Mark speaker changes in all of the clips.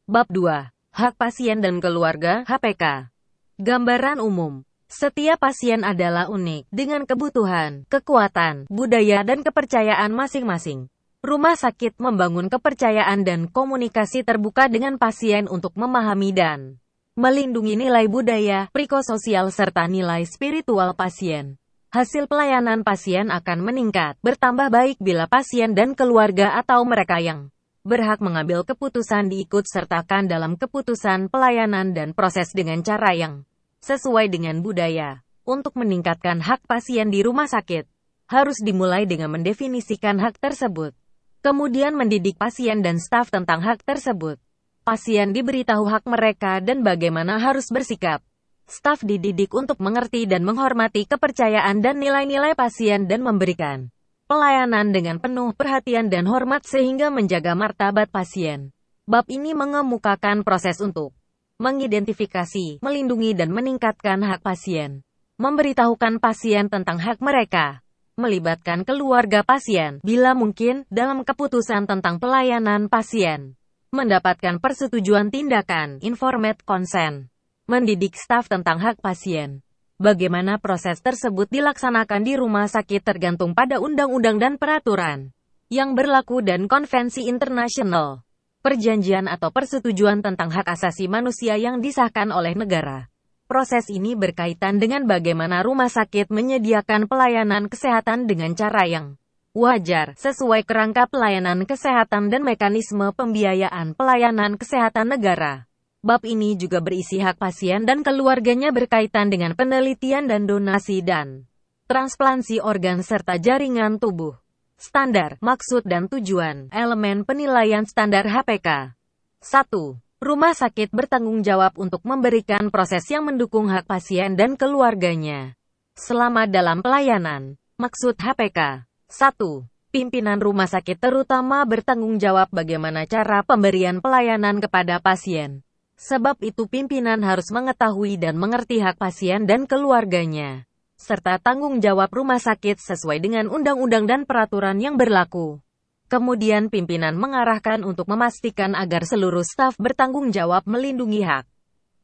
Speaker 1: Bab 2. Hak pasien dan keluarga, HPK. Gambaran umum. Setiap pasien adalah unik, dengan kebutuhan, kekuatan, budaya dan kepercayaan masing-masing. Rumah sakit membangun kepercayaan dan komunikasi terbuka dengan pasien untuk memahami dan melindungi nilai budaya, psikososial serta nilai spiritual pasien. Hasil pelayanan pasien akan meningkat, bertambah baik bila pasien dan keluarga atau mereka yang berhak mengambil keputusan diikut-sertakan dalam keputusan pelayanan dan proses dengan cara yang sesuai dengan budaya. Untuk meningkatkan hak pasien di rumah sakit, harus dimulai dengan mendefinisikan hak tersebut. Kemudian mendidik pasien dan staf tentang hak tersebut. Pasien diberitahu hak mereka dan bagaimana harus bersikap. Staf dididik untuk mengerti dan menghormati kepercayaan dan nilai-nilai pasien dan memberikan pelayanan dengan penuh perhatian dan hormat sehingga menjaga martabat pasien. Bab ini mengemukakan proses untuk mengidentifikasi, melindungi dan meningkatkan hak pasien. Memberitahukan pasien tentang hak mereka. Melibatkan keluarga pasien, bila mungkin, dalam keputusan tentang pelayanan pasien. Mendapatkan persetujuan tindakan, informed consent. Mendidik staf tentang hak pasien. Bagaimana proses tersebut dilaksanakan di rumah sakit tergantung pada undang-undang dan peraturan yang berlaku dan konvensi internasional, perjanjian atau persetujuan tentang hak asasi manusia yang disahkan oleh negara. Proses ini berkaitan dengan bagaimana rumah sakit menyediakan pelayanan kesehatan dengan cara yang wajar, sesuai kerangka pelayanan kesehatan dan mekanisme pembiayaan pelayanan kesehatan negara. Bab ini juga berisi hak pasien dan keluarganya berkaitan dengan penelitian dan donasi dan transplantasi organ serta jaringan tubuh. Standar, maksud dan tujuan, elemen penilaian standar HPK. 1. Rumah sakit bertanggung jawab untuk memberikan proses yang mendukung hak pasien dan keluarganya selama dalam pelayanan. Maksud HPK. 1. Pimpinan rumah sakit terutama bertanggung jawab bagaimana cara pemberian pelayanan kepada pasien. Sebab itu pimpinan harus mengetahui dan mengerti hak pasien dan keluarganya, serta tanggung jawab rumah sakit sesuai dengan undang-undang dan peraturan yang berlaku. Kemudian pimpinan mengarahkan untuk memastikan agar seluruh staf bertanggung jawab melindungi hak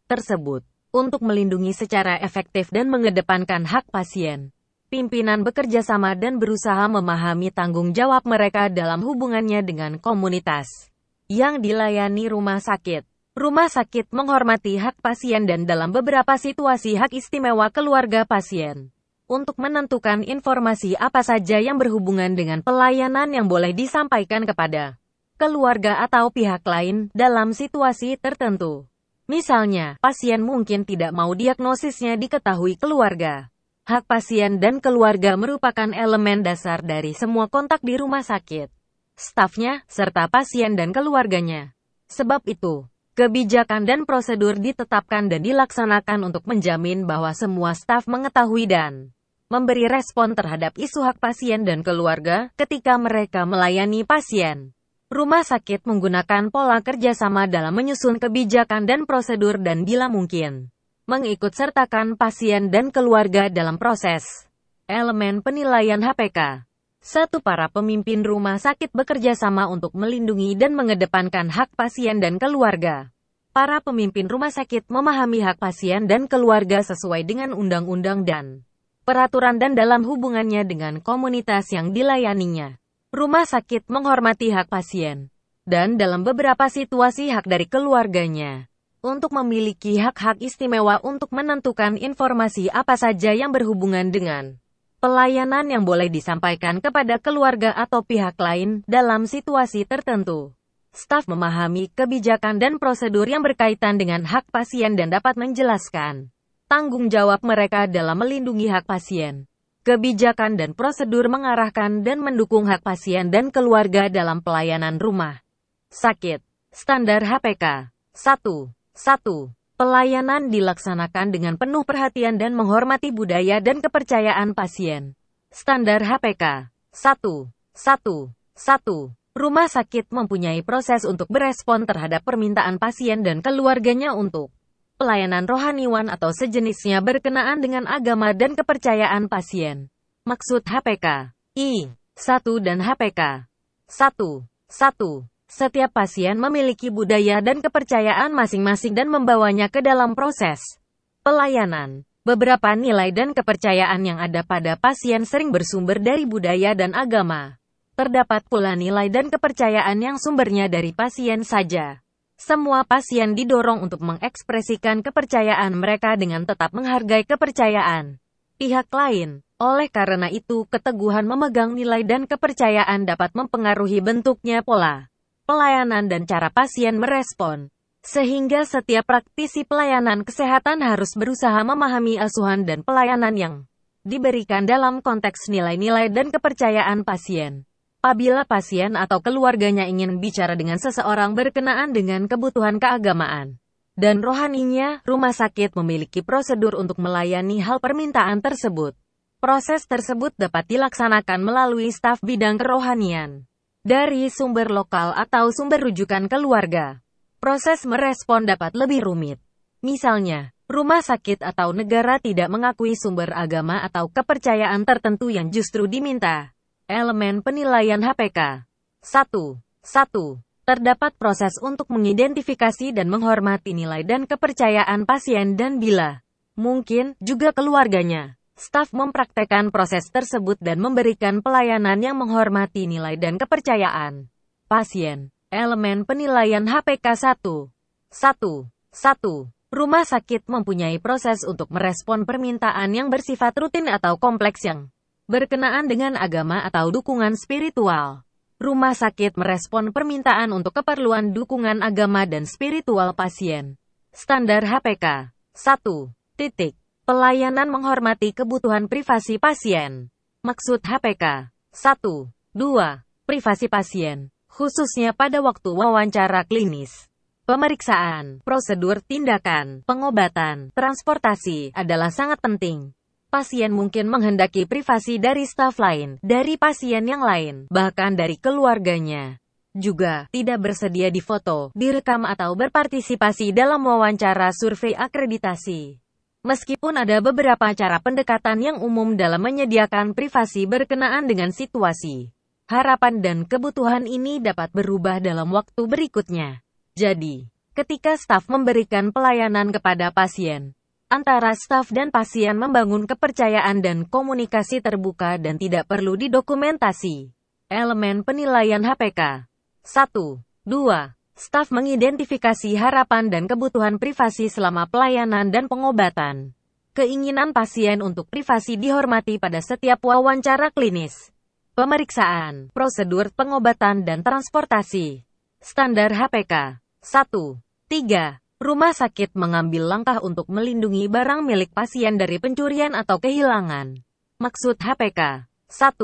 Speaker 1: tersebut. Untuk melindungi secara efektif dan mengedepankan hak pasien, pimpinan bekerja sama dan berusaha memahami tanggung jawab mereka dalam hubungannya dengan komunitas yang dilayani rumah sakit. Rumah sakit menghormati hak pasien dan dalam beberapa situasi hak istimewa keluarga pasien untuk menentukan informasi apa saja yang berhubungan dengan pelayanan yang boleh disampaikan kepada keluarga atau pihak lain dalam situasi tertentu. Misalnya, pasien mungkin tidak mau diagnosisnya diketahui keluarga. Hak pasien dan keluarga merupakan elemen dasar dari semua kontak di rumah sakit, stafnya, serta pasien dan keluarganya. Sebab itu, kebijakan dan prosedur ditetapkan dan dilaksanakan untuk menjamin bahwa semua staf mengetahui dan memberi respon terhadap isu hak pasien dan keluarga ketika mereka melayani pasien. Rumah sakit menggunakan pola kerjasama dalam menyusun kebijakan dan prosedur dan bila mungkin, mengikut-sertakan pasien dan keluarga dalam proses. Elemen penilaian HPK. 1. Para pemimpin rumah sakit bekerja sama untuk melindungi dan mengedepankan hak pasien dan keluarga. Para pemimpin rumah sakit memahami hak pasien dan keluarga sesuai dengan undang-undang dan peraturan dan dalam hubungannya dengan komunitas yang dilayaninya. Rumah sakit menghormati hak pasien dan dalam beberapa situasi hak dari keluarganya untuk memiliki hak-hak istimewa untuk menentukan informasi apa saja yang berhubungan dengan pelayanan yang boleh disampaikan kepada keluarga atau pihak lain dalam situasi tertentu. Staf memahami kebijakan dan prosedur yang berkaitan dengan hak pasien dan dapat menjelaskan tanggung jawab mereka dalam melindungi hak pasien. Kebijakan dan prosedur mengarahkan dan mendukung hak pasien dan keluarga dalam pelayanan rumah sakit. Standar HPK. 1. Pelayanan dilaksanakan dengan penuh perhatian dan menghormati budaya dan kepercayaan pasien. Standar HPK. 1. Rumah sakit mempunyai proses untuk berespon terhadap permintaan pasien dan keluarganya untuk pelayanan rohaniwan atau sejenisnya berkenaan dengan agama dan kepercayaan pasien. Maksud HPK. I. 1 dan HPK. 1. Setiap pasien memiliki budaya dan kepercayaan masing-masing dan membawanya ke dalam proses pelayanan. Beberapa nilai dan kepercayaan yang ada pada pasien sering bersumber dari budaya dan agama. Terdapat pula nilai dan kepercayaan yang sumbernya dari pasien saja. Semua pasien didorong untuk mengekspresikan kepercayaan mereka dengan tetap menghargai kepercayaan pihak lain. Oleh karena itu, keteguhan memegang nilai dan kepercayaan dapat mempengaruhi bentuknya pola pelayanan dan cara pasien merespon. Sehingga setiap praktisi pelayanan kesehatan harus berusaha memahami asuhan dan pelayanan yang diberikan dalam konteks nilai-nilai dan kepercayaan pasien. Apabila pasien atau keluarganya ingin bicara dengan seseorang berkenaan dengan kebutuhan keagamaan dan rohaninya, rumah sakit memiliki prosedur untuk melayani hal permintaan tersebut. Proses tersebut dapat dilaksanakan melalui staf bidang kerohanian dari sumber lokal atau sumber rujukan keluarga. Proses merespon dapat lebih rumit. Misalnya, rumah sakit atau negara tidak mengakui sumber agama atau kepercayaan tertentu yang justru diminta. Elemen penilaian HPK 1. Terdapat proses untuk mengidentifikasi dan menghormati nilai dan kepercayaan pasien dan bila mungkin, juga keluarganya. Staf mempraktekkan proses tersebut dan memberikan pelayanan yang menghormati nilai dan kepercayaan pasien. Elemen penilaian HPK 1. Rumah sakit mempunyai proses untuk merespon permintaan yang bersifat rutin atau kompleks yang berkenaan dengan agama atau dukungan spiritual. Rumah sakit merespon permintaan untuk keperluan dukungan agama dan spiritual pasien. Standar HPK 1. Pelayanan menghormati kebutuhan privasi pasien. Maksud HPK 1. 2. Privasi pasien, khususnya pada waktu wawancara klinis. Pemeriksaan, prosedur tindakan, pengobatan, transportasi adalah sangat penting. Pasien mungkin menghendaki privasi dari staf lain, dari pasien yang lain, bahkan dari keluarganya. Juga, tidak bersedia difoto, direkam atau berpartisipasi dalam wawancara survei akreditasi. Meskipun ada beberapa cara pendekatan yang umum dalam menyediakan privasi berkenaan dengan situasi, harapan dan kebutuhan ini dapat berubah dalam waktu berikutnya. Jadi, ketika staf memberikan pelayanan kepada pasien, antara staf dan pasien membangun kepercayaan dan komunikasi terbuka dan tidak perlu didokumentasi. Elemen penilaian HPK 1. 2. Staf mengidentifikasi harapan dan kebutuhan privasi selama pelayanan dan pengobatan. Keinginan pasien untuk privasi dihormati pada setiap wawancara klinis. Pemeriksaan, prosedur pengobatan dan transportasi. Standar HPK 1. 3. Rumah sakit mengambil langkah untuk melindungi barang milik pasien dari pencurian atau kehilangan. Maksud HPK 1.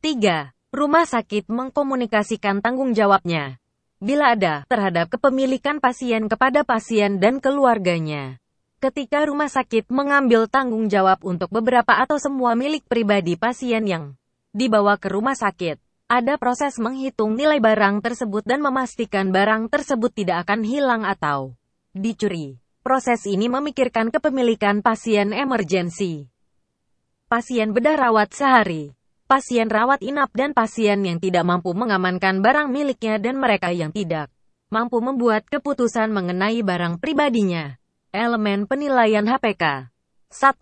Speaker 1: 3. Rumah sakit mengkomunikasikan tanggung jawabnya, bila ada, terhadap kepemilikan pasien kepada pasien dan keluarganya. Ketika rumah sakit mengambil tanggung jawab untuk beberapa atau semua milik pribadi pasien yang dibawa ke rumah sakit, ada proses menghitung nilai barang tersebut dan memastikan barang tersebut tidak akan hilang atau dicuri. Proses ini memikirkan kepemilikan pasien emergensi, pasien bedah rawat sehari, pasien rawat inap dan pasien yang tidak mampu mengamankan barang miliknya dan mereka yang tidak mampu membuat keputusan mengenai barang pribadinya. Elemen penilaian HPK 1.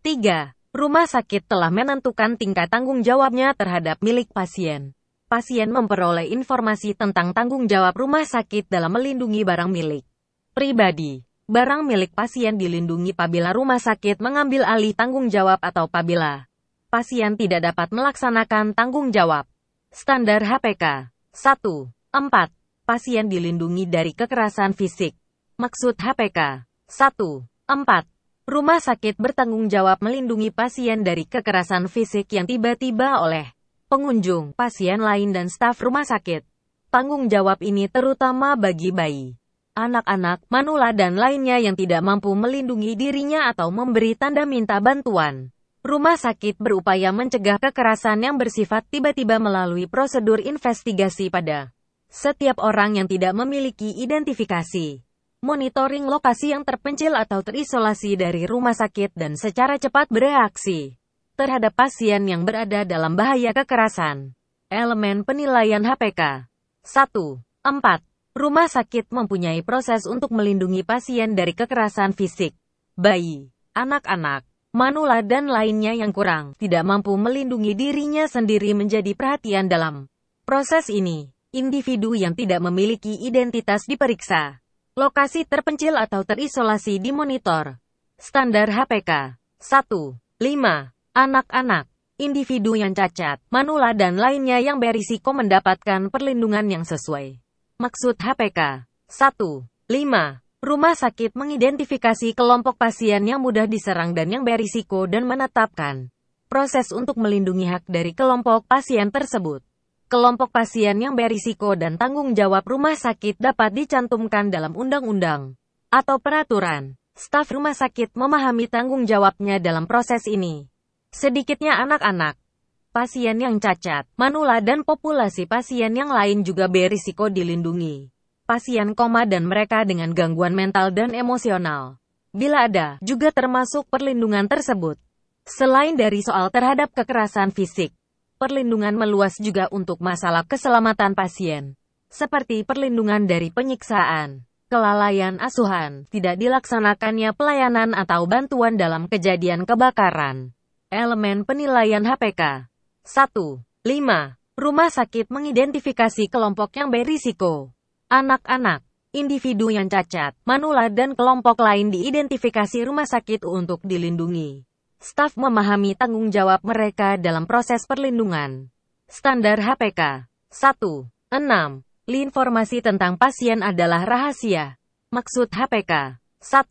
Speaker 1: 3. Rumah sakit telah menentukan tingkat tanggung jawabnya terhadap milik pasien. Pasien memperoleh informasi tentang tanggung jawab rumah sakit dalam melindungi barang milik pribadi. Barang milik pasien dilindungi apabila rumah sakit mengambil alih tanggung jawab atau apabila pasien tidak dapat melaksanakan tanggung jawab. Standar HPK 1. 4. Pasien dilindungi dari kekerasan fisik. Maksud HPK 1. 4. Rumah sakit bertanggung jawab melindungi pasien dari kekerasan fisik yang tiba-tiba oleh pengunjung, pasien lain dan staf rumah sakit. Tanggung jawab ini terutama bagi bayi, anak-anak, manula dan lainnya yang tidak mampu melindungi dirinya atau memberi tanda minta bantuan. Rumah sakit berupaya mencegah kekerasan yang bersifat tiba-tiba melalui prosedur investigasi pada setiap orang yang tidak memiliki identifikasi, monitoring lokasi yang terpencil atau terisolasi dari rumah sakit dan secara cepat bereaksi terhadap pasien yang berada dalam bahaya kekerasan. Elemen penilaian HPK 1. 4. Rumah sakit mempunyai proses untuk melindungi pasien dari kekerasan fisik. Bayi, anak-anak, manula dan lainnya yang kurang tidak mampu melindungi dirinya sendiri menjadi perhatian dalam proses ini. Individu yang tidak memiliki identitas diperiksa. Lokasi terpencil atau terisolasi dimonitor. Standar HPK 1. 5. Anak-anak, individu yang cacat, manula dan lainnya yang berisiko mendapatkan perlindungan yang sesuai. Maksud HPK 1. 5. Rumah sakit mengidentifikasi kelompok pasien yang mudah diserang dan yang berisiko dan menetapkan proses untuk melindungi hak dari kelompok pasien tersebut. Kelompok pasien yang berisiko dan tanggung jawab rumah sakit dapat dicantumkan dalam undang-undang atau peraturan. Staf rumah sakit memahami tanggung jawabnya dalam proses ini. Sedikitnya anak-anak, pasien yang cacat, manula dan populasi pasien yang lain juga berisiko dilindungi. Pasien koma dan mereka dengan gangguan mental dan emosional, bila ada, juga termasuk perlindungan tersebut. Selain dari soal terhadap kekerasan fisik, perlindungan meluas juga untuk masalah keselamatan pasien, seperti perlindungan dari penyiksaan, kelalaian asuhan, tidak dilaksanakannya pelayanan atau bantuan dalam kejadian kebakaran. Elemen penilaian HPK 1. 5. Rumah sakit mengidentifikasi kelompok yang berisiko. Anak-anak, individu yang cacat, manula dan kelompok lain diidentifikasi rumah sakit untuk dilindungi. Staf memahami tanggung jawab mereka dalam proses perlindungan. Standar HPK 1. 6. Informasi tentang pasien adalah rahasia. Maksud HPK 1.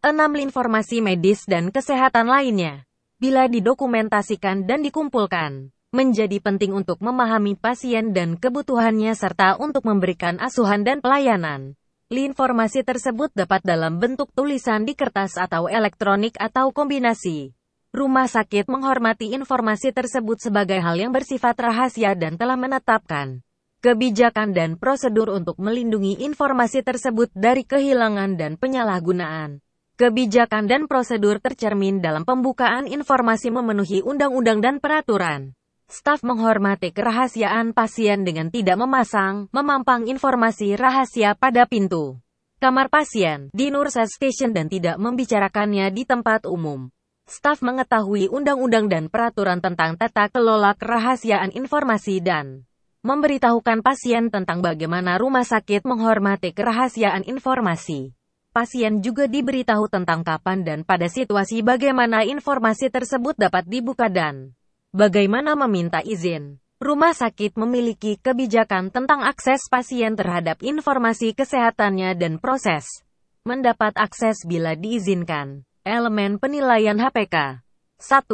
Speaker 1: 6. Informasi medis dan kesehatan lainnya, bila didokumentasikan dan dikumpulkan, menjadi penting untuk memahami pasien dan kebutuhannya serta untuk memberikan asuhan dan pelayanan. Informasi tersebut dapat dalam bentuk tulisan di kertas atau elektronik atau kombinasi. Rumah sakit menghormati informasi tersebut sebagai hal yang bersifat rahasia dan telah menetapkan kebijakan dan prosedur untuk melindungi informasi tersebut dari kehilangan dan penyalahgunaan. Kebijakan dan prosedur tercermin dalam pembukaan informasi memenuhi undang-undang dan peraturan. Staf menghormati kerahasiaan pasien dengan tidak memampang informasi rahasia pada pintu kamar pasien, di nurse station dan tidak membicarakannya di tempat umum. Staf mengetahui undang-undang dan peraturan tentang tata kelola kerahasiaan informasi dan memberitahukan pasien tentang bagaimana rumah sakit menghormati kerahasiaan informasi. Pasien juga diberitahu tentang kapan dan pada situasi bagaimana informasi tersebut dapat dibuka dan bagaimana meminta izin. Rumah sakit memiliki kebijakan tentang akses pasien terhadap informasi kesehatannya dan proses mendapat akses bila diizinkan. Elemen penilaian HPK 1.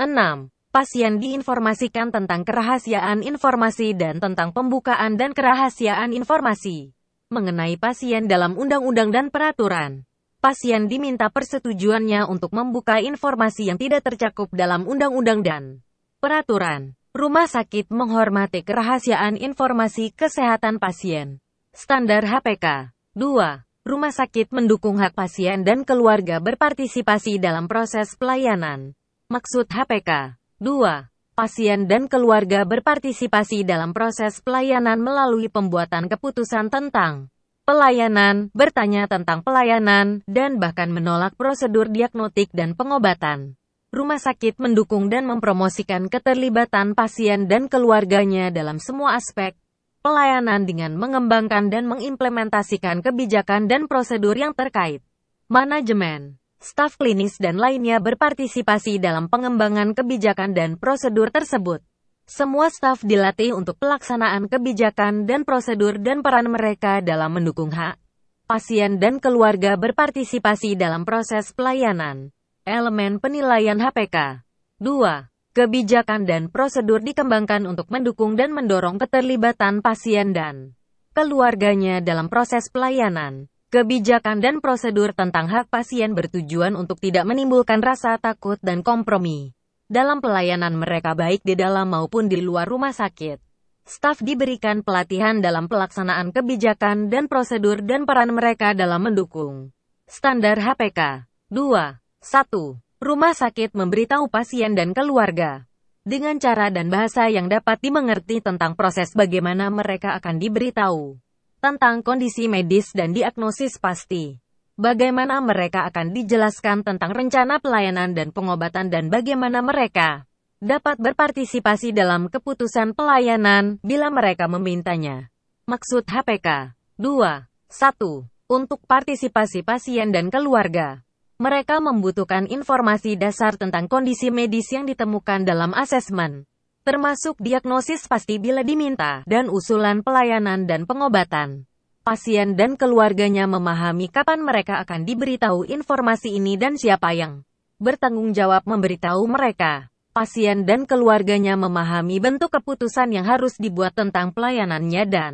Speaker 1: 6. Pasien diinformasikan tentang kerahasiaan informasi dan tentang pembukaan dan kerahasiaan informasi mengenai pasien dalam undang-undang dan peraturan. Pasien diminta persetujuannya untuk membuka informasi yang tidak tercakup dalam undang-undang dan peraturan. Rumah sakit menghormati kerahasiaan informasi kesehatan pasien. Standar HPK 2. Rumah sakit mendukung hak pasien dan keluarga berpartisipasi dalam proses pelayanan. Maksud HPK 2. Pasien dan keluarga berpartisipasi dalam proses pelayanan melalui pembuatan keputusan tentang pelayanan, bertanya tentang pelayanan, dan bahkan menolak prosedur diagnostik dan pengobatan. Rumah sakit mendukung dan mempromosikan keterlibatan pasien dan keluarganya dalam semua aspek pelayanan dengan mengembangkan dan mengimplementasikan kebijakan dan prosedur yang terkait. Manajemen, staf klinis dan lainnya berpartisipasi dalam pengembangan kebijakan dan prosedur tersebut. Semua staf dilatih untuk pelaksanaan kebijakan dan prosedur dan peran mereka dalam mendukung hak pasien dan keluarga berpartisipasi dalam proses pelayanan. Elemen penilaian HPK 2. Kebijakan dan prosedur dikembangkan untuk mendukung dan mendorong keterlibatan pasien dan keluarganya dalam proses pelayanan. Kebijakan dan prosedur tentang hak pasien bertujuan untuk tidak menimbulkan rasa takut dan kompromi dalam pelayanan mereka baik di dalam maupun di luar rumah sakit. Staf diberikan pelatihan dalam pelaksanaan kebijakan dan prosedur dan peran mereka dalam mendukung. Standar HPK 2. 1. Rumah sakit memberitahu pasien dan keluarga dengan cara dan bahasa yang dapat dimengerti tentang proses bagaimana mereka akan diberitahu. tentang kondisi medis dan diagnosis pasti. Bagaimana mereka akan dijelaskan tentang rencana pelayanan dan pengobatan dan bagaimana mereka dapat berpartisipasi dalam keputusan pelayanan bila mereka memintanya. Maksud HPK 2. 1. Untuk partisipasi pasien dan keluarga. Mereka membutuhkan informasi dasar tentang kondisi medis yang ditemukan dalam asesmen, termasuk diagnosis pasti bila diminta, dan usulan pelayanan dan pengobatan. Pasien dan keluarganya memahami kapan mereka akan diberitahu informasi ini dan siapa yang bertanggung jawab memberitahu mereka. Pasien dan keluarganya memahami bentuk keputusan yang harus dibuat tentang pelayanannya dan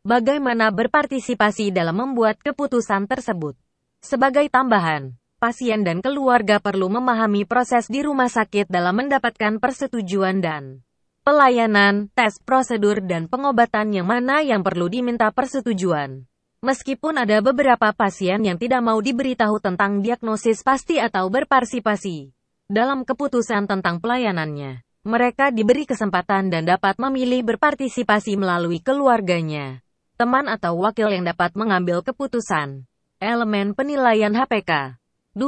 Speaker 1: bagaimana berpartisipasi dalam membuat keputusan tersebut. Sebagai tambahan, pasien dan keluarga perlu memahami proses di rumah sakit dalam mendapatkan persetujuan dan pelayanan, tes, prosedur, dan pengobatan yang mana yang perlu diminta persetujuan. Meskipun ada beberapa pasien yang tidak mau diberitahu tentang diagnosis pasti atau berpartisipasi dalam keputusan tentang pelayanannya, mereka diberi kesempatan dan dapat memilih berpartisipasi melalui keluarganya, teman atau wakil yang dapat mengambil keputusan. Elemen penilaian HPK 2.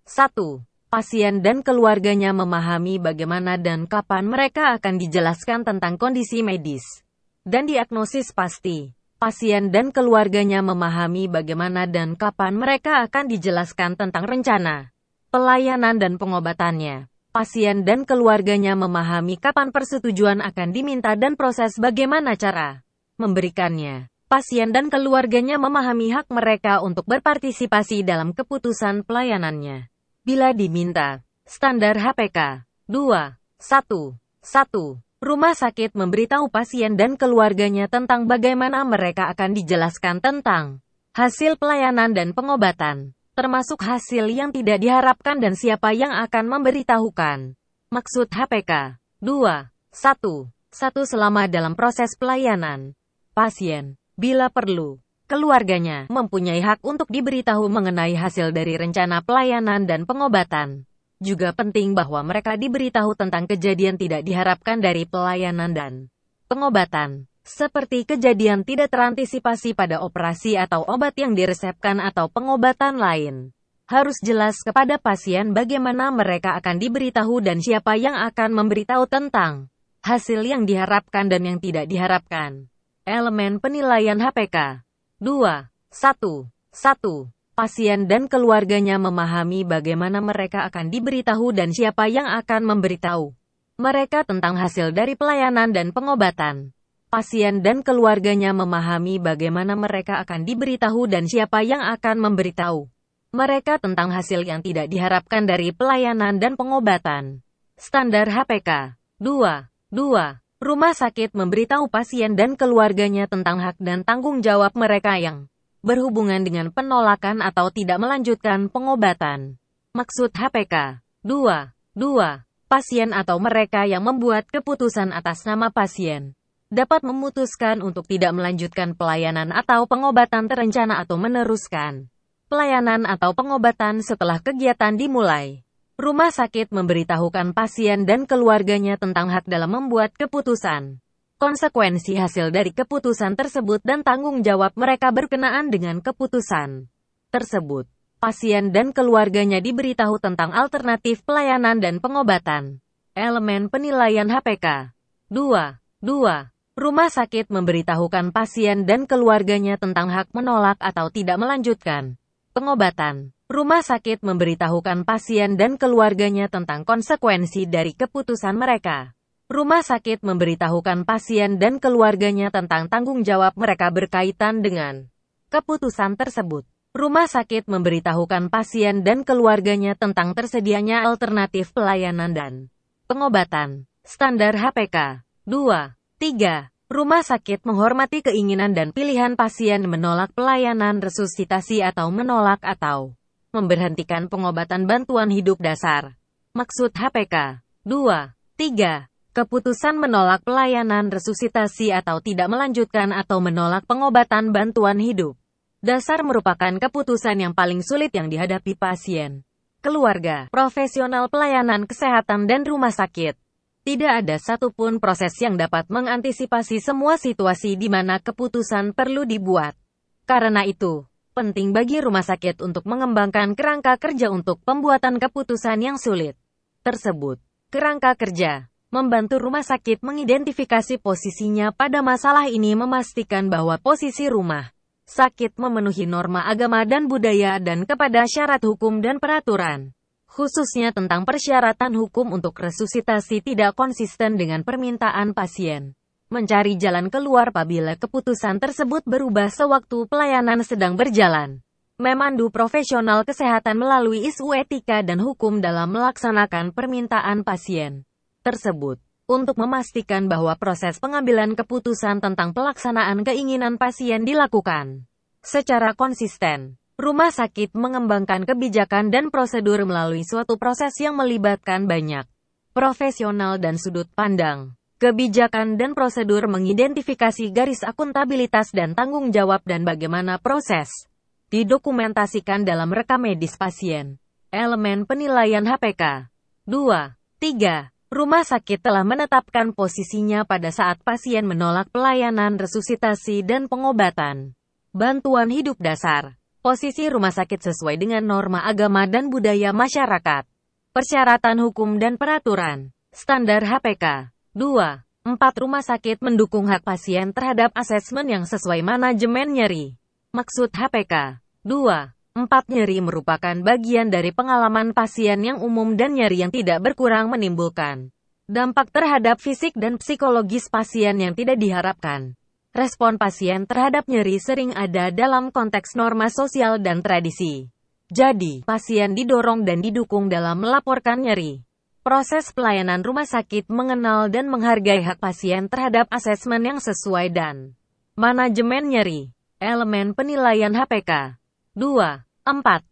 Speaker 1: 1. Pasien dan keluarganya memahami bagaimana dan kapan mereka akan dijelaskan tentang kondisi medis dan diagnosis pasti. Pasien dan keluarganya memahami bagaimana dan kapan mereka akan dijelaskan tentang rencana pelayanan dan pengobatannya. Pasien dan keluarganya memahami kapan persetujuan akan diminta dan proses bagaimana cara memberikannya. Pasien dan keluarganya memahami hak mereka untuk berpartisipasi dalam keputusan pelayanannya. Bila diminta. Standar HPK 2. 1. 1. Rumah sakit memberitahu pasien dan keluarganya tentang bagaimana mereka akan dijelaskan tentang hasil pelayanan dan pengobatan, termasuk hasil yang tidak diharapkan dan siapa yang akan memberitahukan. Maksud HPK 2. 1. 1. Selama dalam proses pelayanan, pasien, bila perlu, keluarganya mempunyai hak untuk diberitahu mengenai hasil dari rencana pelayanan dan pengobatan. Juga penting bahwa mereka diberitahu tentang kejadian tidak diharapkan dari pelayanan dan pengobatan, seperti kejadian tidak terantisipasi pada operasi atau obat yang diresepkan atau pengobatan lain. Harus jelas kepada pasien bagaimana mereka akan diberitahu dan siapa yang akan memberitahu tentang hasil yang diharapkan dan yang tidak diharapkan. Elemen penilaian HPK 2. 1. 1. Pasien dan keluarganya memahami bagaimana mereka akan diberitahu dan siapa yang akan memberitahu mereka tentang hasil dari pelayanan dan pengobatan. Pasien dan keluarganya memahami bagaimana mereka akan diberitahu dan siapa yang akan memberitahu mereka tentang hasil yang tidak diharapkan dari pelayanan dan pengobatan. Standar HPK 2. 2. Rumah sakit memberitahu pasien dan keluarganya tentang hak dan tanggung jawab mereka yang berhubungan dengan penolakan atau tidak melanjutkan pengobatan. Maksud HPK 2. 2. Pasien atau mereka yang membuat keputusan atas nama pasien dapat memutuskan untuk tidak melanjutkan pelayanan atau pengobatan terencana atau meneruskan pelayanan atau pengobatan setelah kegiatan dimulai. Rumah sakit memberitahukan pasien dan keluarganya tentang hak dalam membuat keputusan, konsekuensi hasil dari keputusan tersebut dan tanggung jawab mereka berkenaan dengan keputusan tersebut. Pasien dan keluarganya diberitahu tentang alternatif pelayanan dan pengobatan. Elemen penilaian HPK 2. 2. Rumah sakit memberitahukan pasien dan keluarganya tentang hak menolak atau tidak melanjutkan pengobatan. Rumah sakit memberitahukan pasien dan keluarganya tentang konsekuensi dari keputusan mereka. Rumah sakit memberitahukan pasien dan keluarganya tentang tanggung jawab mereka berkaitan dengan keputusan tersebut. Rumah sakit memberitahukan pasien dan keluarganya tentang tersedianya alternatif pelayanan dan pengobatan. Standar HPK 2. 3. Rumah sakit menghormati keinginan dan pilihan pasien menolak pelayanan resusitasi atau menolak atau memberhentikan pengobatan bantuan hidup dasar. Maksud HPK 2. 3. Keputusan menolak pelayanan resusitasi atau tidak melanjutkan atau menolak pengobatan bantuan hidup dasar merupakan keputusan yang paling sulit yang dihadapi pasien, keluarga, profesional pelayanan kesehatan dan rumah sakit. Tidak ada satupun proses yang dapat mengantisipasi semua situasi di mana keputusan perlu dibuat. Karena itu, penting bagi rumah sakit untuk mengembangkan kerangka kerja untuk pembuatan keputusan yang sulit tersebut. Kerangka kerja membantu rumah sakit mengidentifikasi posisinya pada masalah ini, memastikan bahwa posisi rumah sakit memenuhi norma agama dan budaya dan kepada syarat hukum dan peraturan, khususnya tentang persyaratan hukum untuk resusitasi tidak konsisten dengan permintaan pasien. Mencari jalan keluar apabila keputusan tersebut berubah sewaktu pelayanan sedang berjalan. Memandu profesional kesehatan melalui isu etika dan hukum dalam melaksanakan permintaan pasien tersebut. Untuk memastikan bahwa proses pengambilan keputusan tentang pelaksanaan keinginan pasien dilakukan secara konsisten. Rumah sakit mengembangkan kebijakan dan prosedur melalui suatu proses yang melibatkan banyak profesional dan sudut pandang. Kebijakan dan prosedur mengidentifikasi garis akuntabilitas dan tanggung jawab dan bagaimana proses didokumentasikan dalam rekam medis pasien. Elemen penilaian HPK. 2. 3. Rumah sakit telah menetapkan posisinya pada saat pasien menolak pelayanan resusitasi dan pengobatan. Bantuan hidup dasar. Posisi rumah sakit sesuai dengan norma agama dan budaya masyarakat. Persyaratan hukum dan peraturan. Standar HPK. 2. 4. Rumah sakit mendukung hak pasien terhadap asesmen yang sesuai manajemen nyeri. Maksud HPK. 2. 4. Nyeri merupakan bagian dari pengalaman pasien yang umum dan nyeri yang tidak berkurang menimbulkan dampak terhadap fisik dan psikologis pasien yang tidak diharapkan. Respon pasien terhadap nyeri sering ada dalam konteks norma sosial dan tradisi. Jadi, pasien didorong dan didukung dalam melaporkan nyeri. Proses pelayanan rumah sakit mengenal dan menghargai hak pasien terhadap asesmen yang sesuai dan manajemen nyeri. Elemen penilaian HPK. 2. 4.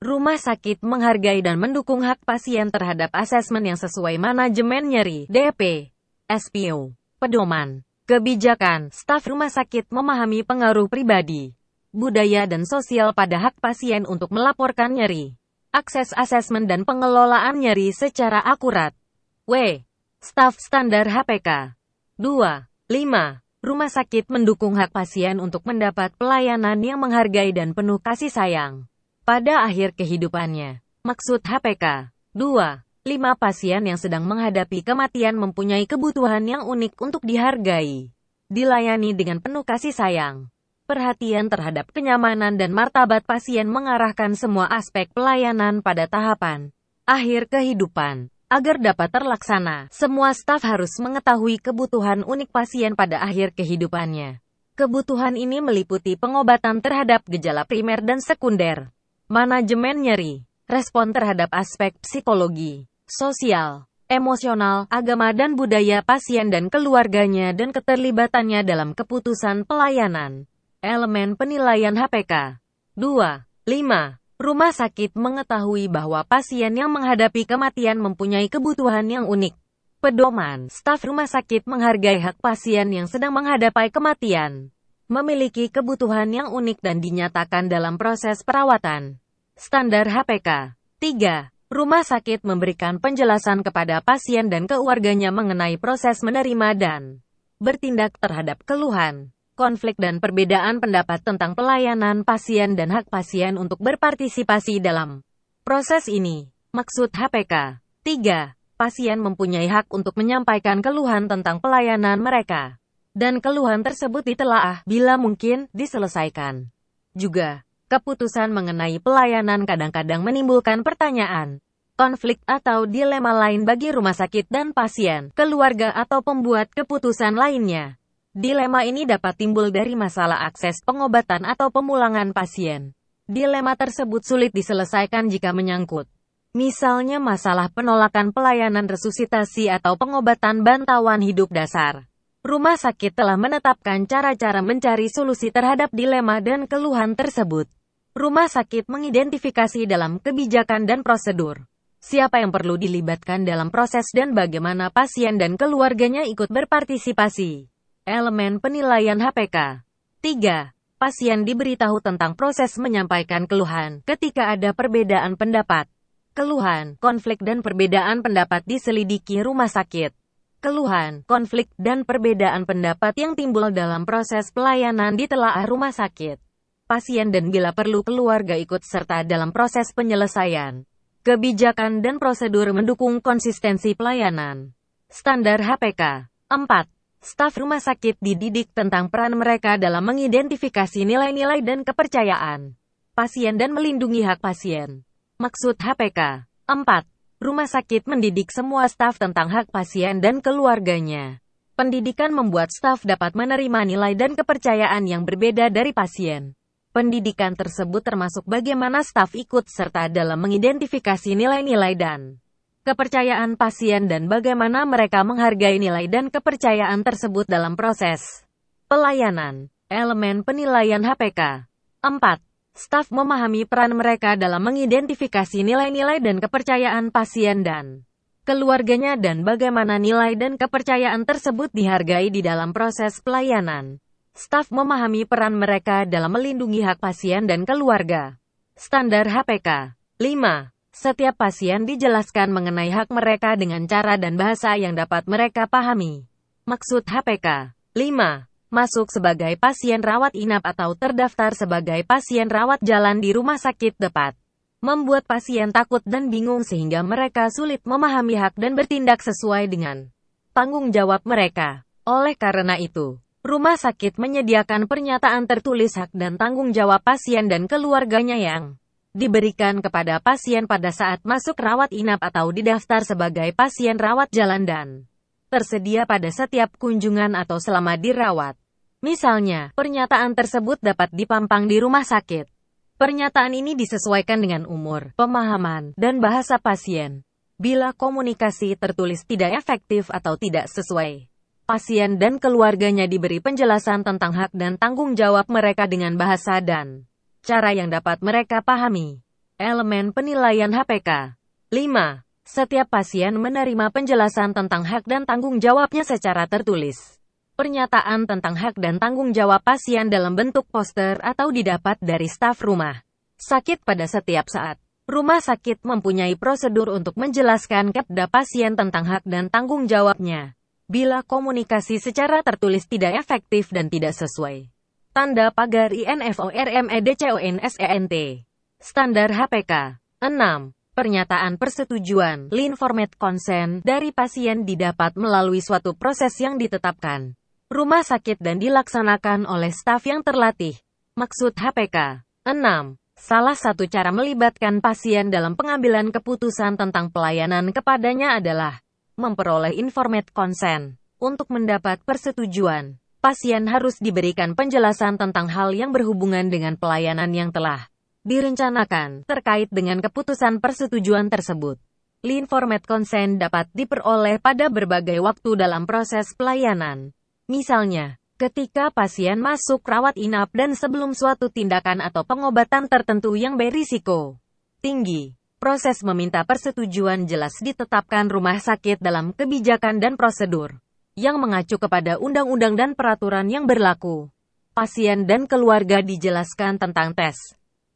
Speaker 1: Rumah sakit menghargai dan mendukung hak pasien terhadap asesmen yang sesuai manajemen nyeri. DP. SPO. Pedoman. Kebijakan, staf rumah sakit memahami pengaruh pribadi, budaya dan sosial pada hak pasien untuk melaporkan nyeri. Akses asesmen dan pengelolaan nyeri secara akurat. W. Staf standar HPK. 2. 5. Rumah sakit mendukung hak pasien untuk mendapat pelayanan yang menghargai dan penuh kasih sayang pada akhir kehidupannya. Maksud HPK. 2. 5. Pasien yang sedang menghadapi kematian mempunyai kebutuhan yang unik untuk dihargai, dilayani dengan penuh kasih sayang. Perhatian terhadap kenyamanan dan martabat pasien mengarahkan semua aspek pelayanan pada tahapan akhir kehidupan. Agar dapat terlaksana, semua staf harus mengetahui kebutuhan unik pasien pada akhir kehidupannya. Kebutuhan ini meliputi pengobatan terhadap gejala primer dan sekunder, manajemen nyeri, respon terhadap aspek psikologi, sosial, emosional, agama dan budaya pasien dan keluarganya dan keterlibatannya dalam keputusan pelayanan. Elemen penilaian HPK. 2. 5. Rumah sakit mengetahui bahwa pasien yang menghadapi kematian mempunyai kebutuhan yang unik. Pedoman, staf rumah sakit menghargai hak pasien yang sedang menghadapi kematian, memiliki kebutuhan yang unik dan dinyatakan dalam proses perawatan. Standar HPK. 3. Rumah sakit memberikan penjelasan kepada pasien dan keluarganya mengenai proses menerima dan bertindak terhadap keluhan, konflik dan perbedaan pendapat tentang pelayanan pasien dan hak pasien untuk berpartisipasi dalam proses ini. Maksud HPK. 3. Pasien mempunyai hak untuk menyampaikan keluhan tentang pelayanan mereka, dan keluhan tersebut ditelaah, bila mungkin, diselesaikan. Juga, keputusan mengenai pelayanan kadang-kadang menimbulkan pertanyaan, konflik atau dilema lain bagi rumah sakit dan pasien, keluarga atau pembuat keputusan lainnya. Dilema ini dapat timbul dari masalah akses pengobatan atau pemulangan pasien. Dilema tersebut sulit diselesaikan jika menyangkut, misalnya masalah penolakan pelayanan resusitasi atau pengobatan bantawan hidup dasar. Rumah sakit telah menetapkan cara-cara mencari solusi terhadap dilema dan keluhan tersebut. Rumah sakit mengidentifikasi dalam kebijakan dan prosedur siapa yang perlu dilibatkan dalam proses dan bagaimana pasien dan keluarganya ikut berpartisipasi. Elemen penilaian HPK. 3. Pasien diberitahu tentang proses menyampaikan keluhan ketika ada perbedaan pendapat. Keluhan, konflik dan perbedaan pendapat diselidiki rumah sakit. keluhan, konflik, dan perbedaan pendapat yang timbul dalam proses pelayanan ditelaah rumah sakit. Pasien dan bila perlu keluarga ikut serta dalam proses penyelesaian. Kebijakan dan prosedur mendukung konsistensi pelayanan. Standar HPK. 4. Staf rumah sakit dididik tentang peran mereka dalam mengidentifikasi nilai-nilai dan kepercayaan pasien dan melindungi hak pasien. Maksud HPK. 4. Rumah sakit mendidik semua staf tentang hak pasien dan keluarganya. Pendidikan membuat staf dapat menerima nilai dan kepercayaan yang berbeda dari pasien. Pendidikan tersebut termasuk bagaimana staf ikut serta dalam mengidentifikasi nilai-nilai dan kepercayaan pasien dan bagaimana mereka menghargai nilai dan kepercayaan tersebut dalam proses pelayanan. Elemen penilaian HPK. 4. Staf memahami peran mereka dalam mengidentifikasi nilai-nilai dan kepercayaan pasien dan keluarganya dan bagaimana nilai dan kepercayaan tersebut dihargai di dalam proses pelayanan. Staf memahami peran mereka dalam melindungi hak pasien dan keluarga. Standar HPK. 5. Setiap pasien dijelaskan mengenai hak mereka dengan cara dan bahasa yang dapat mereka pahami. Maksud HPK. 5. Masuk sebagai pasien rawat inap atau terdaftar sebagai pasien rawat jalan di rumah sakit dapat membuat pasien takut dan bingung sehingga mereka sulit memahami hak dan bertindak sesuai dengan tanggung jawab mereka. Oleh karena itu, rumah sakit menyediakan pernyataan tertulis hak dan tanggung jawab pasien dan keluarganya yang diberikan kepada pasien pada saat masuk rawat inap atau didaftar sebagai pasien rawat jalan dan tersedia pada setiap kunjungan atau selama dirawat. Misalnya, pernyataan tersebut dapat dipampang di rumah sakit. Pernyataan ini disesuaikan dengan umur, pemahaman, dan bahasa pasien. Bila komunikasi tertulis tidak efektif atau tidak sesuai, pasien dan keluarganya diberi penjelasan tentang hak dan tanggung jawab mereka dengan bahasa dan cara yang dapat mereka pahami. Elemen penilaian HPK. 5. Setiap pasien menerima penjelasan tentang hak dan tanggung jawabnya secara tertulis. Pernyataan tentang hak dan tanggung jawab pasien dalam bentuk poster atau didapat dari staf rumah sakit pada setiap saat. Rumah sakit mempunyai prosedur untuk menjelaskan kepada pasien tentang hak dan tanggung jawabnya. Bila komunikasi secara tertulis tidak efektif dan tidak sesuai. Tanda pagar INFORMEDCONSENT. Standar HPK. 6. Pernyataan persetujuan, informed consent, dari pasien didapat melalui suatu proses yang ditetapkan rumah sakit dan dilaksanakan oleh staf yang terlatih. Maksud HPK. 6. Salah satu cara melibatkan pasien dalam pengambilan keputusan tentang pelayanan kepadanya adalah memperoleh informed consent. Untuk mendapat persetujuan, pasien harus diberikan penjelasan tentang hal yang berhubungan dengan pelayanan yang telah direncanakan terkait dengan keputusan persetujuan tersebut. Informed consent dapat diperoleh pada berbagai waktu dalam proses pelayanan. Misalnya, ketika pasien masuk rawat inap dan sebelum suatu tindakan atau pengobatan tertentu yang berisiko tinggi. Proses meminta persetujuan jelas ditetapkan rumah sakit dalam kebijakan dan prosedur yang mengacu kepada undang-undang dan peraturan yang berlaku. Pasien dan keluarga dijelaskan tentang tes,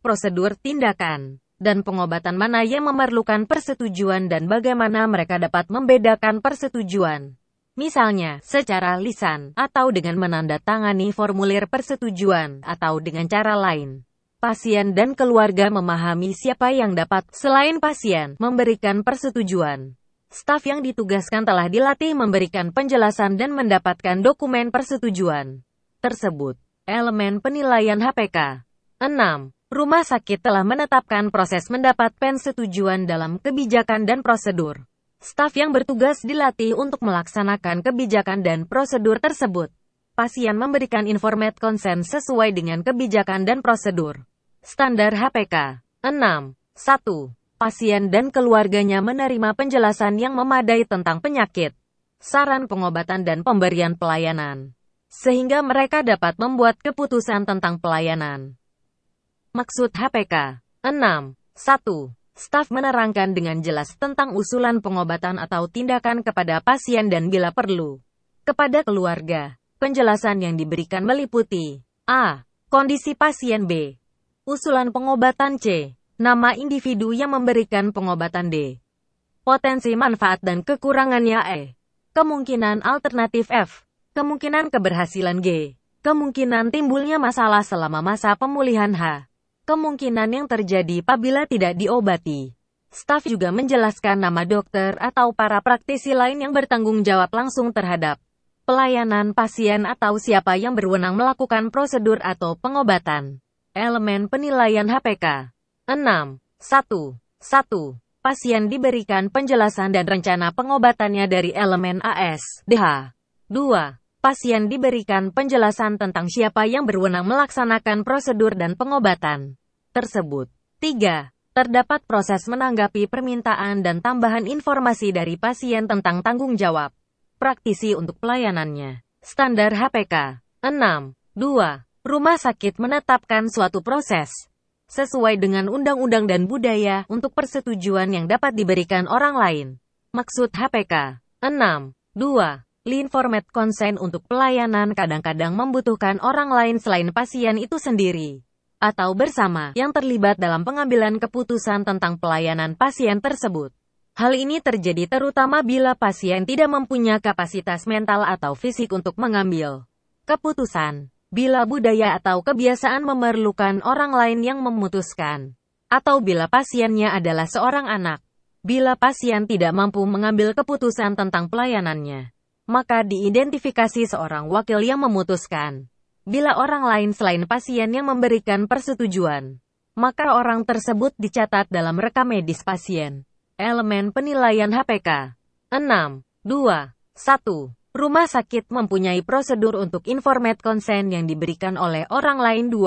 Speaker 1: prosedur tindakan, dan pengobatan mana yang memerlukan persetujuan dan bagaimana mereka dapat membedakan persetujuan. Misalnya, secara lisan, atau dengan menandatangani formulir persetujuan, atau dengan cara lain. Pasien dan keluarga memahami siapa yang dapat, selain pasien, memberikan persetujuan. Staf yang ditugaskan telah dilatih memberikan penjelasan dan mendapatkan dokumen persetujuan tersebut. Elemen penilaian HPK. 6. Rumah sakit telah menetapkan proses mendapat persetujuan dalam kebijakan dan prosedur. Staf yang bertugas dilatih untuk melaksanakan kebijakan dan prosedur tersebut. Pasien memberikan informed consent sesuai dengan kebijakan dan prosedur. Standar HPK. 6. 1. Pasien dan keluarganya menerima penjelasan yang memadai tentang penyakit, saran pengobatan dan pemberian pelayanan, sehingga mereka dapat membuat keputusan tentang pelayanan. Maksud HPK. 6. 1. Staf menerangkan dengan jelas tentang usulan pengobatan atau tindakan kepada pasien dan bila perlu, kepada keluarga. Penjelasan yang diberikan meliputi A. Kondisi pasien. B. Usulan pengobatan. C. Nama individu yang memberikan pengobatan. D. Potensi manfaat dan kekurangannya. E. kemungkinan alternatif F, kemungkinan keberhasilan G, kemungkinan timbulnya masalah selama masa pemulihan H, kemungkinan yang terjadi apabila tidak diobati. Staf juga menjelaskan nama dokter atau para praktisi lain yang bertanggung jawab langsung terhadap pelayanan pasien atau siapa yang berwenang melakukan prosedur atau pengobatan. Elemen penilaian HPK. 6. 1. Pasien diberikan penjelasan dan rencana pengobatannya dari elemen AS/DH. 2. Pasien diberikan penjelasan tentang siapa yang berwenang melaksanakan prosedur dan pengobatan tersebut. 3. Terdapat proses menanggapi permintaan dan tambahan informasi dari pasien tentang tanggung jawab praktisi untuk pelayanannya. Standar HPK. 6. 2. Rumah sakit menetapkan suatu proses sesuai dengan undang-undang dan budaya untuk persetujuan yang dapat diberikan orang lain. Maksud HPK. 6. 2. Informed consent untuk pelayanan kadang-kadang membutuhkan orang lain selain pasien itu sendiri atau bersama yang terlibat dalam pengambilan keputusan tentang pelayanan pasien tersebut. Hal ini terjadi terutama bila pasien tidak mempunyai kapasitas mental atau fisik untuk mengambil keputusan. Bila budaya atau kebiasaan memerlukan orang lain yang memutuskan. Atau bila pasiennya adalah seorang anak. Bila pasien tidak mampu mengambil keputusan tentang pelayanannya, maka diidentifikasi seorang wakil yang memutuskan. Bila orang lain selain pasien yang memberikan persetujuan, maka orang tersebut dicatat dalam rekam medis pasien. Elemen penilaian HPK. 6. 2. 1. Rumah sakit mempunyai prosedur untuk informed consent yang diberikan oleh orang lain. 2.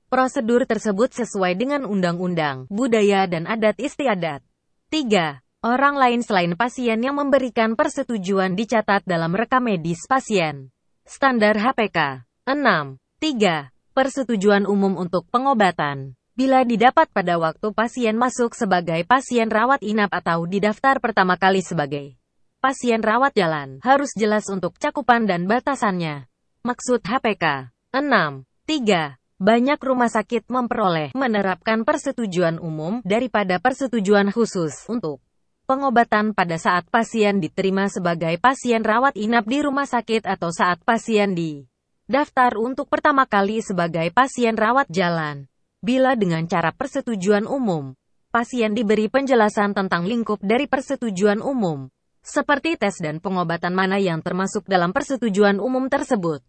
Speaker 1: Prosedur tersebut sesuai dengan undang-undang, budaya dan adat istiadat. 3. Orang lain selain pasien yang memberikan persetujuan dicatat dalam rekam medis pasien. Standar HPK. 6. 3. Persetujuan umum untuk pengobatan. Bila didapat pada waktu pasien masuk sebagai pasien rawat inap atau didaftar pertama kali sebagai pasien rawat jalan, harus jelas untuk cakupan dan batasannya. Maksud HPK. 6. 3. Banyak rumah sakit menerapkan persetujuan umum daripada persetujuan khusus untuk pengobatan pada saat pasien diterima sebagai pasien rawat inap di rumah sakit atau saat pasien daftar untuk pertama kali sebagai pasien rawat jalan. Bila dengan cara persetujuan umum, pasien diberi penjelasan tentang lingkup dari persetujuan umum, seperti tes dan pengobatan mana yang termasuk dalam persetujuan umum tersebut.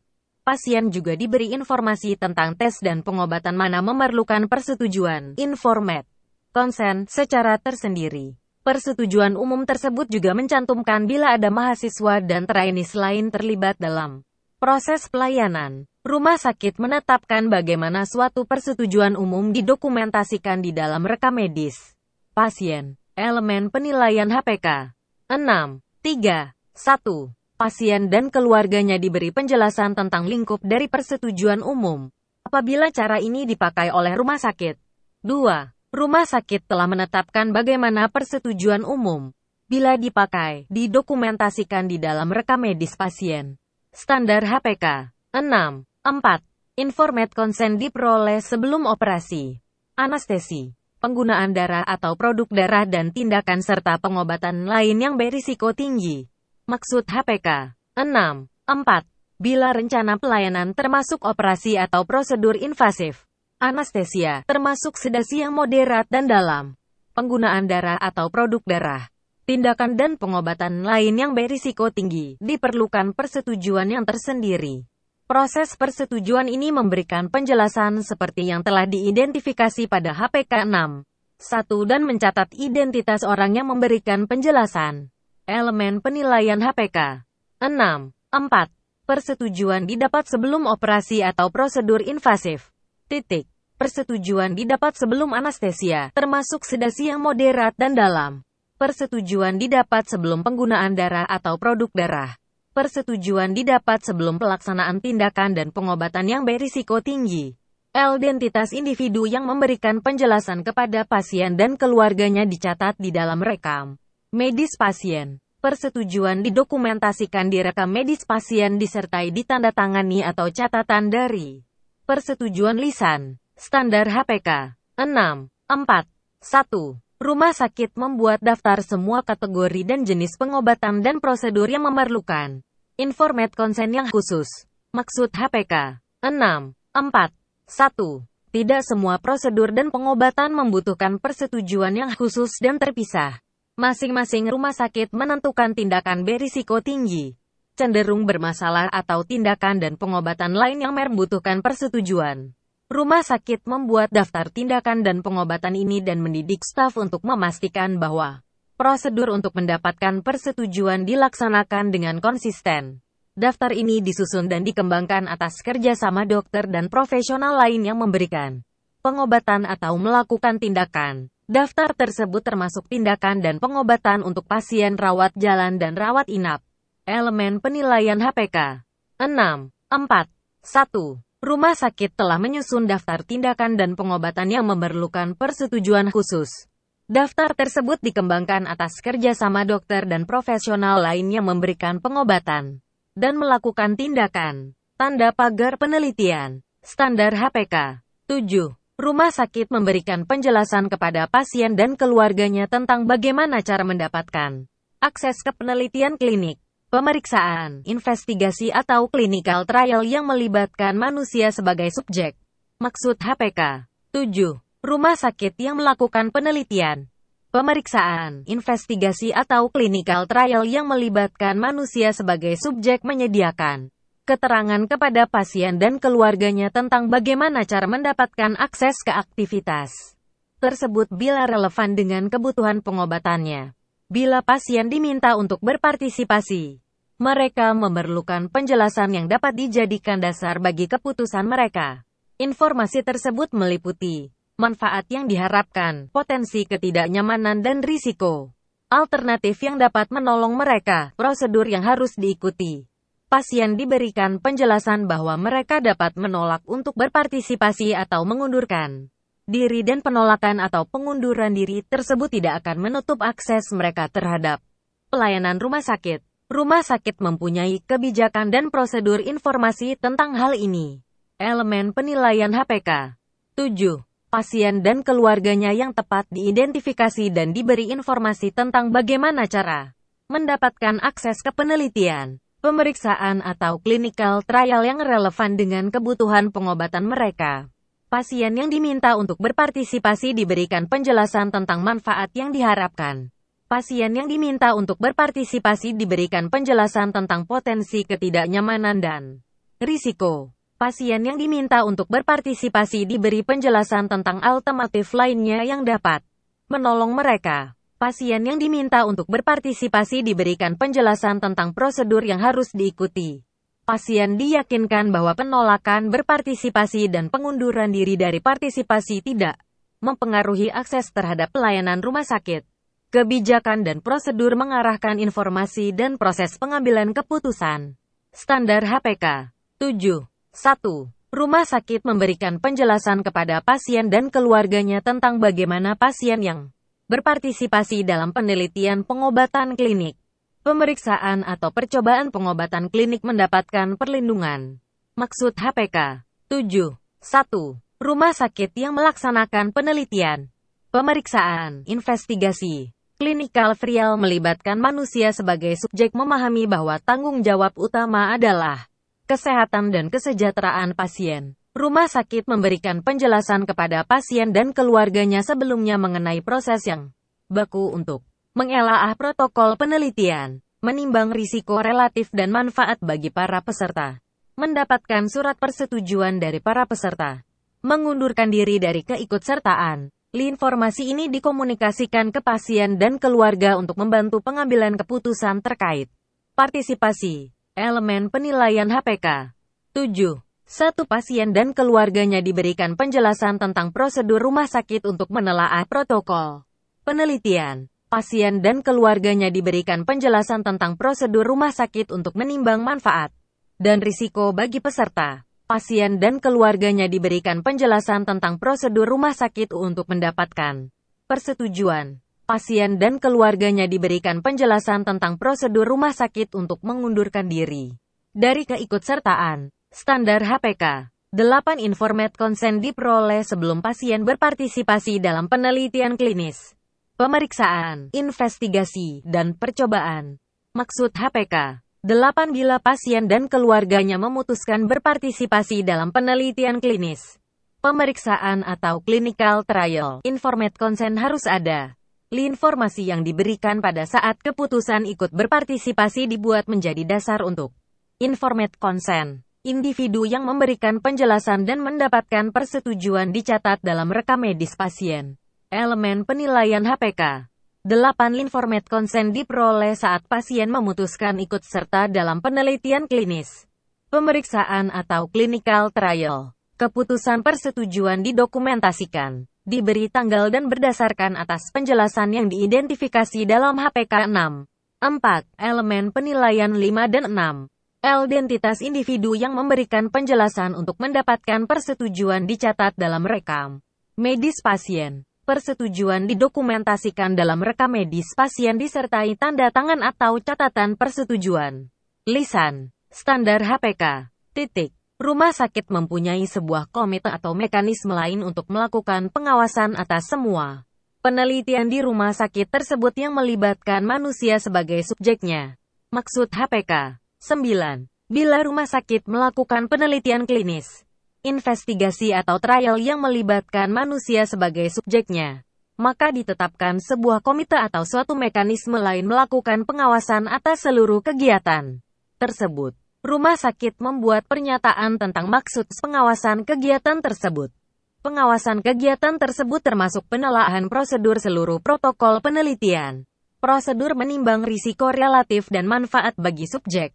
Speaker 1: Pasien juga diberi informasi tentang tes dan pengobatan mana memerlukan persetujuan informed consent secara tersendiri. Persetujuan umum tersebut juga mencantumkan bila ada mahasiswa dan trainees lain terlibat dalam proses pelayanan. Rumah sakit menetapkan bagaimana suatu persetujuan umum didokumentasikan di dalam rekam medis pasien. Elemen penilaian HPK. 6. 3. 1. Pasien dan keluarganya diberi penjelasan tentang lingkup dari persetujuan umum apabila cara ini dipakai oleh rumah sakit. 2. Rumah sakit telah menetapkan bagaimana persetujuan umum bila dipakai, didokumentasikan di dalam rekam medis pasien. Standar HPK. 6. 4. Informed consent diperoleh sebelum operasi, anestesi, penggunaan darah atau produk darah dan tindakan serta pengobatan lain yang berisiko tinggi. Maksud HPK. 6. 4. Bila rencana pelayanan termasuk operasi atau prosedur invasif, anestesia, termasuk sedasi yang moderat dan dalam, penggunaan darah atau produk darah, tindakan dan pengobatan lain yang berisiko tinggi, diperlukan persetujuan yang tersendiri. Proses persetujuan ini memberikan penjelasan seperti yang telah diidentifikasi pada HPK 6. 1 dan mencatat identitas orang yang memberikan penjelasan. Elemen penilaian HPK. 6. 4. Persetujuan didapat sebelum operasi atau prosedur invasif. Titik. Persetujuan didapat sebelum anestesia, termasuk sedasi yang moderat dan dalam. Persetujuan didapat sebelum penggunaan darah atau produk darah. Persetujuan didapat sebelum pelaksanaan tindakan dan pengobatan yang berisiko tinggi. Identitas individu yang memberikan penjelasan kepada pasien dan keluarganya dicatat di dalam rekam medis pasien. Persetujuan didokumentasikan di rekam medis pasien disertai ditandatangani atau catatan dari persetujuan lisan. Standar HPK. 6. 4. 1. Rumah sakit membuat daftar semua kategori dan jenis pengobatan dan prosedur yang memerlukan informat konsen yang khusus. Maksud HPK 6. 4. 1. Tidak semua prosedur dan pengobatan membutuhkan persetujuan yang khusus dan terpisah. Masing-masing rumah sakit menentukan tindakan berisiko tinggi, cenderung bermasalah atau tindakan dan pengobatan lain yang membutuhkan persetujuan. Rumah sakit membuat daftar tindakan dan pengobatan ini dan mendidik staf untuk memastikan bahwa prosedur untuk mendapatkan persetujuan dilaksanakan dengan konsisten. Daftar ini disusun dan dikembangkan atas kerjasama dokter dan profesional lain yang memberikan pengobatan atau melakukan tindakan. Daftar tersebut termasuk tindakan dan pengobatan untuk pasien rawat jalan dan rawat inap. Elemen penilaian HPK 6. 4. 1. Rumah sakit telah menyusun daftar tindakan dan pengobatan yang memerlukan persetujuan khusus. Daftar tersebut dikembangkan atas kerjasama dokter dan profesional lain yang memberikan pengobatan dan melakukan tindakan. Tanda pagar penelitian. Standar HPK 7. Rumah sakit memberikan penjelasan kepada pasien dan keluarganya tentang bagaimana cara mendapatkan akses ke penelitian klinik, pemeriksaan, investigasi atau clinical trial yang melibatkan manusia sebagai subjek. Maksud HPK 7. Rumah sakit yang melakukan penelitian, pemeriksaan, investigasi atau clinical trial yang melibatkan manusia sebagai subjek menyediakan keterangan kepada pasien dan keluarganya tentang bagaimana cara mendapatkan akses ke aktivitas tersebut bila relevan dengan kebutuhan pengobatannya. Bila pasien diminta untuk berpartisipasi, mereka memerlukan penjelasan yang dapat dijadikan dasar bagi keputusan mereka. Informasi tersebut meliputi manfaat yang diharapkan, potensi ketidaknyamanan dan risiko, alternatif yang dapat menolong mereka, prosedur yang harus diikuti. Pasien diberikan penjelasan bahwa mereka dapat menolak untuk berpartisipasi atau mengundurkan diri dan penolakan atau pengunduran diri tersebut tidak akan menutup akses mereka terhadap pelayanan rumah sakit. Rumah sakit mempunyai kebijakan dan prosedur informasi tentang hal ini. Elemen penilaian HPK 7. Pasien dan keluarganya yang tepat diidentifikasi dan diberi informasi tentang bagaimana cara mendapatkan akses ke penelitian, pemeriksaan atau clinical trial yang relevan dengan kebutuhan pengobatan mereka. Pasien yang diminta untuk berpartisipasi diberikan penjelasan tentang manfaat yang diharapkan. Pasien yang diminta untuk berpartisipasi diberikan penjelasan tentang potensi ketidaknyamanan dan risiko. Pasien yang diminta untuk berpartisipasi diberi penjelasan tentang alternatif lainnya yang dapat menolong mereka. Pasien yang diminta untuk berpartisipasi diberikan penjelasan tentang prosedur yang harus diikuti. Pasien diyakinkan bahwa penolakan berpartisipasi dan pengunduran diri dari partisipasi tidak mempengaruhi akses terhadap pelayanan rumah sakit. Kebijakan dan prosedur mengarahkan informasi dan proses pengambilan keputusan. Standar HPK 7. 1. Rumah sakit memberikan penjelasan kepada pasien dan keluarganya tentang bagaimana pasien yang berpartisipasi dalam penelitian pengobatan klinik, pemeriksaan atau percobaan pengobatan klinik mendapatkan perlindungan. Maksud HPK 7. 1. Rumah sakit yang melaksanakan penelitian, pemeriksaan, investigasi, clinical trial melibatkan manusia sebagai subjek memahami bahwa tanggung jawab utama adalah kesehatan dan kesejahteraan pasien. Rumah sakit memberikan penjelasan kepada pasien dan keluarganya sebelumnya mengenai proses yang baku untuk menelaah protokol penelitian, menimbang risiko relatif dan manfaat bagi para peserta, mendapatkan surat persetujuan dari para peserta, mengundurkan diri dari keikutsertaan. Informasi ini dikomunikasikan ke pasien dan keluarga untuk membantu pengambilan keputusan terkait partisipasi. Elemen penilaian HPK 7. 1. Pasien dan keluarganya diberikan penjelasan tentang prosedur rumah sakit untuk menelaah protokol penelitian. Pasien dan keluarganya diberikan penjelasan tentang prosedur rumah sakit untuk menimbang manfaat dan risiko bagi peserta. Pasien dan keluarganya diberikan penjelasan tentang prosedur rumah sakit untuk mendapatkan persetujuan. Pasien dan keluarganya diberikan penjelasan tentang prosedur rumah sakit untuk mengundurkan diri dari keikutsertaan. Standar HPK 8. Informed consent diperoleh sebelum pasien berpartisipasi dalam penelitian klinis. pemeriksaan, investigasi, dan percobaan. Maksud HPK 8. Bila pasien dan keluarganya memutuskan berpartisipasi dalam penelitian klinis, pemeriksaan atau clinical trial, informed consent harus ada. Informasi yang diberikan pada saat keputusan ikut berpartisipasi dibuat menjadi dasar untuk informed consent. Individu yang memberikan penjelasan dan mendapatkan persetujuan dicatat dalam rekam medis pasien. Elemen penilaian HPK 8. Informed consent diperoleh saat pasien memutuskan ikut serta dalam penelitian klinis, pemeriksaan atau clinical trial. Keputusan persetujuan didokumentasikan, diberi tanggal dan berdasarkan atas penjelasan yang diidentifikasi dalam HPK 6. 4. Elemen penilaian 5 dan 6. Identitas individu yang memberikan penjelasan untuk mendapatkan persetujuan dicatat dalam rekam medis pasien. Persetujuan didokumentasikan dalam rekam medis pasien disertai tanda tangan atau catatan persetujuan. Lisan. Standar HPK. Rumah sakit mempunyai sebuah komite atau mekanisme lain untuk melakukan pengawasan atas semua penelitian di rumah sakit tersebut yang melibatkan manusia sebagai subjeknya. Maksud HPK 9. Bila rumah sakit melakukan penelitian klinis, investigasi atau trial yang melibatkan manusia sebagai subjeknya, maka ditetapkan sebuah komite atau suatu mekanisme lain melakukan pengawasan atas seluruh kegiatan tersebut. Rumah sakit membuat pernyataan tentang maksud pengawasan kegiatan tersebut. Pengawasan kegiatan tersebut termasuk penelaahan prosedur seluruh protokol penelitian, prosedur menimbang risiko relatif dan manfaat bagi subjek,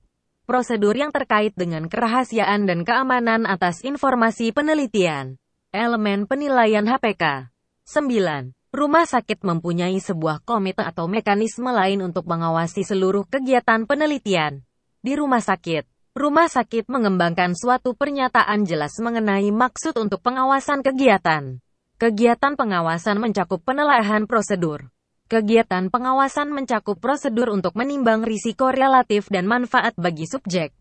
Speaker 1: prosedur yang terkait dengan kerahasiaan dan keamanan atas informasi penelitian. Elemen penilaian HPK 9. Rumah sakit mempunyai sebuah komite atau mekanisme lain untuk mengawasi seluruh kegiatan penelitian di rumah sakit. Rumah sakit mengembangkan suatu pernyataan jelas mengenai maksud untuk pengawasan kegiatan. Kegiatan pengawasan mencakup penelaahan prosedur. Kegiatan pengawasan mencakup prosedur untuk menimbang risiko relatif dan manfaat bagi subjek.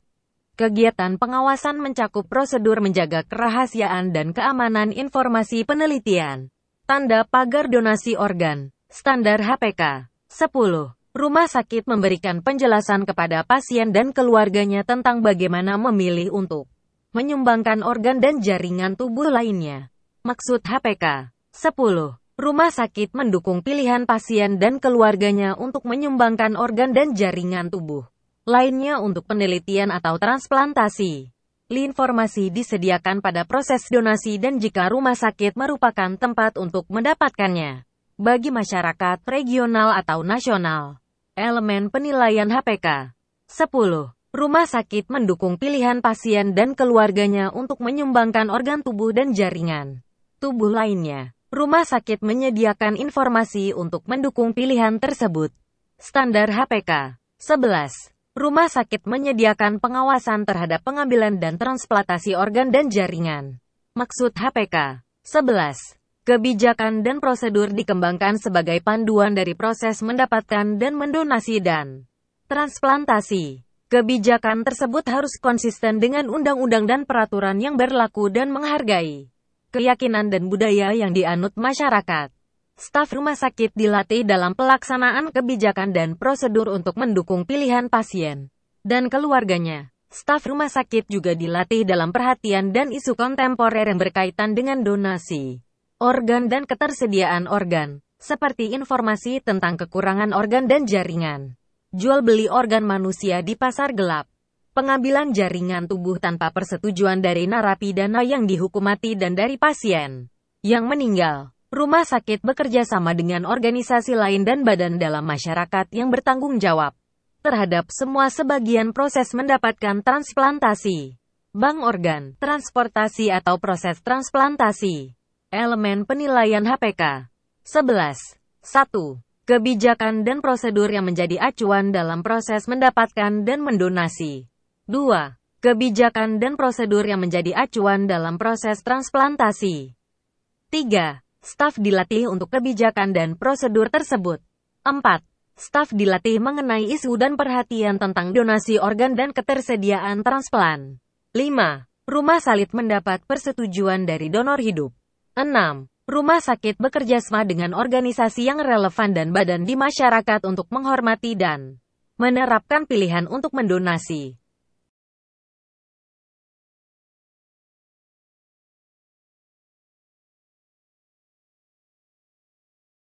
Speaker 1: Kegiatan pengawasan mencakup prosedur menjaga kerahasiaan dan keamanan informasi penelitian. Tanda pagar donasi organ. Standar HPK 10. Rumah sakit memberikan penjelasan kepada pasien dan keluarganya tentang bagaimana memilih untuk menyumbangkan organ dan jaringan tubuh lainnya. Maksud HPK 10. Rumah sakit mendukung pilihan pasien dan keluarganya untuk menyumbangkan organ dan jaringan tubuh lainnya untuk penelitian atau transplantasi. Informasi disediakan pada proses donasi dan jika rumah sakit merupakan tempat untuk mendapatkannya. Bagi masyarakat regional atau nasional. Elemen penilaian HPK 10. Rumah sakit mendukung pilihan pasien dan keluarganya untuk menyumbangkan organ tubuh dan jaringan tubuh lainnya. Rumah sakit menyediakan informasi untuk mendukung pilihan tersebut. Standar HPK 11. Rumah sakit menyediakan pengawasan terhadap pengambilan dan transplantasi organ dan jaringan. Maksud HPK 11. Kebijakan dan prosedur dikembangkan sebagai panduan dari proses mendapatkan dan mendonasi dan transplantasi. Kebijakan tersebut harus konsisten dengan undang-undang dan peraturan yang berlaku dan menghargai keyakinan dan budaya yang dianut masyarakat. Staf rumah sakit dilatih dalam pelaksanaan kebijakan dan prosedur untuk mendukung pilihan pasien dan keluarganya. Staf rumah sakit juga dilatih dalam perhatian dan isu kontemporer yang berkaitan dengan donasi organ dan ketersediaan organ, seperti informasi tentang kekurangan organ dan jaringan, jual beli organ manusia di pasar gelap, pengambilan jaringan tubuh tanpa persetujuan dari narapidana yang dihukum mati dan dari pasien yang meninggal. Rumah sakit bekerja sama dengan organisasi lain dan badan dalam masyarakat yang bertanggung jawab terhadap semua sebagian proses mendapatkan transplantasi, bank organ, transportasi atau proses transplantasi. Elemen penilaian HPK 11. 1. Kebijakan dan prosedur yang menjadi acuan dalam proses mendapatkan dan mendonasi. 2. Kebijakan dan prosedur yang menjadi acuan dalam proses transplantasi. 3. Staf dilatih untuk kebijakan dan prosedur tersebut. 4. Staf dilatih mengenai isu dan perhatian tentang donasi organ dan ketersediaan transplant. 5. Rumah sakit mendapat persetujuan dari donor hidup. 6. Rumah sakit bekerja sama dengan organisasi yang relevan dan badan di masyarakat untuk menghormati dan menerapkan pilihan untuk mendonasi.